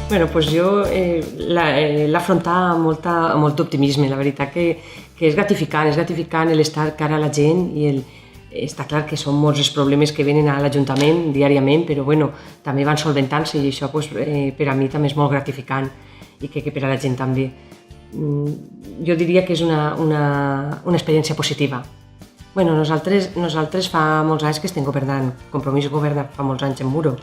Bueno, doncs jo l'afrontar amb molt optimisme. La veritat que és gratificant l'estar cara a la gent i està clar que són molts els problemes que venen a l'Ajuntament diàriament, però bueno, també van solventant-se i això per a mi també és molt gratificant i que per a la gent també. Jo diria que és una experiència positiva. Bueno, nosaltres fa molts anys que estem governant, Compromís governa fa molts anys en Muro.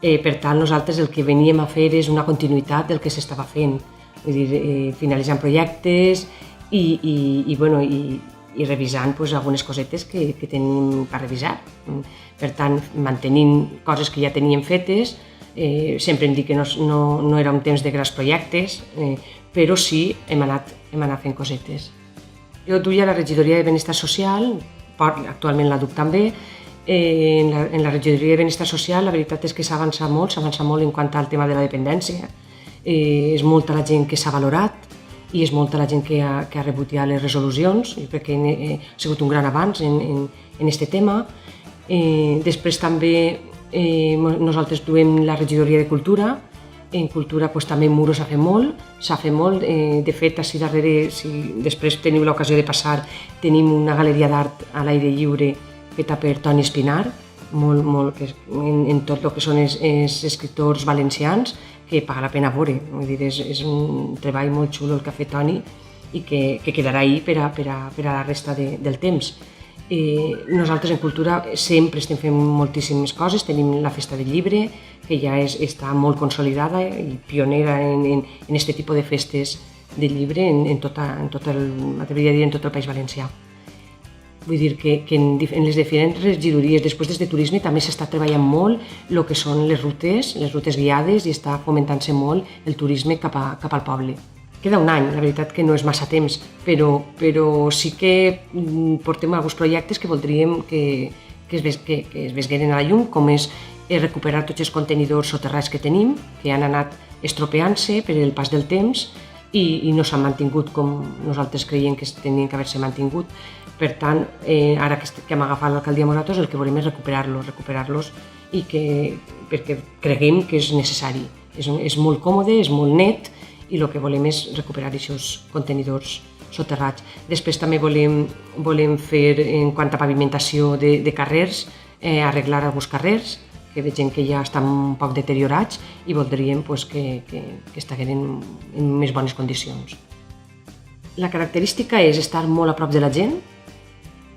Per tant, nosaltres el que veníem a fer és una continuïtat del que s'estava fent, vull dir, finalitzant projectes i revisant algunes cosetes que tenim per revisar. Per tant, mantenint coses que ja teníem fetes, sempre hem dit que no era un temps de grans projectes, però sí hem anat fent cosetes. Jo duia la regidoria de Benestar Social, actualment la duc també. En la regidoria de Benestar Social la veritat és que s'ha avançat molt en quant al tema de la dependència. És molta la gent que s'ha valorat i és molta la gent que ha rebut ja les resolucions. Jo crec que ha sigut un gran avanç en aquest tema. Després també nosaltres duem la regidoria de Cultura. En Cultura també en Muro s'ha fet molt. De fet, així darrere, si després teniu l'ocasió de passar, tenim una galeria d'art a l'aire lliure feta per Toni Espinar, en tot el que són els escriptors valencians, que paga la pena veure. És un treball molt xulo el que ha fet Toni i que quedarà ahí per a la resta del temps. Nosaltres en Cultura sempre estem fent moltíssimes coses. Tenim la Festa del Llibre, que ja està molt consolidada i pionera en aquest tipus de festes del llibre en tot el País Valencià. Vull dir que en les diferents regidories, després des de turisme, també s'està treballant molt el que són les rutes guiades i està fomentant-se molt el turisme cap al poble. Queda un any, la veritat que no és massa temps, però sí que portem alguns projectes que voldríem que es vesgueren a la llum, com és recuperar tots els contenidors soterrats que tenim, que han anat estropeant-se per el pas del temps i no s'han mantingut com nosaltres creiem que tenien que haver-se mantingut. Per tant, ara que hem agafat l'alcaldia Moratos, el que volem és recuperar-los perquè creguem que és necessari. És molt còmode, és molt net i el que volem és recuperar aquests contenidors soterrats. Després també volem fer, en quant a pavimentació de carrers, arreglar alguns carrers que veiem que ja estan un poc deteriorats i voldríem que estiguin en més bones condicions. La característica és estar molt a prop de la gent,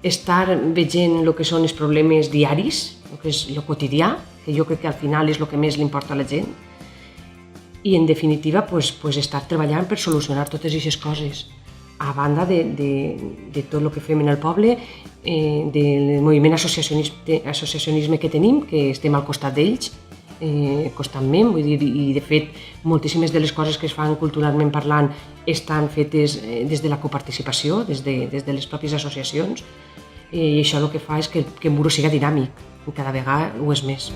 estar veient el que són els problemes diaris, el que és el quotidià, que jo crec que al final és el que més li importa a la gent, i en definitiva estar treballant per solucionar totes aquestes coses, a banda de tot el que fem en el poble, del moviment associacionisme que tenim, que estem al costat d'ells constantment, vull dir, i de fet moltíssimes de les coses que es fan culturalment parlant estan fetes des de la coparticipació, des de les pròpies associacions, i això el que fa és que Muro siga dinàmic, i cada vegada ho és més.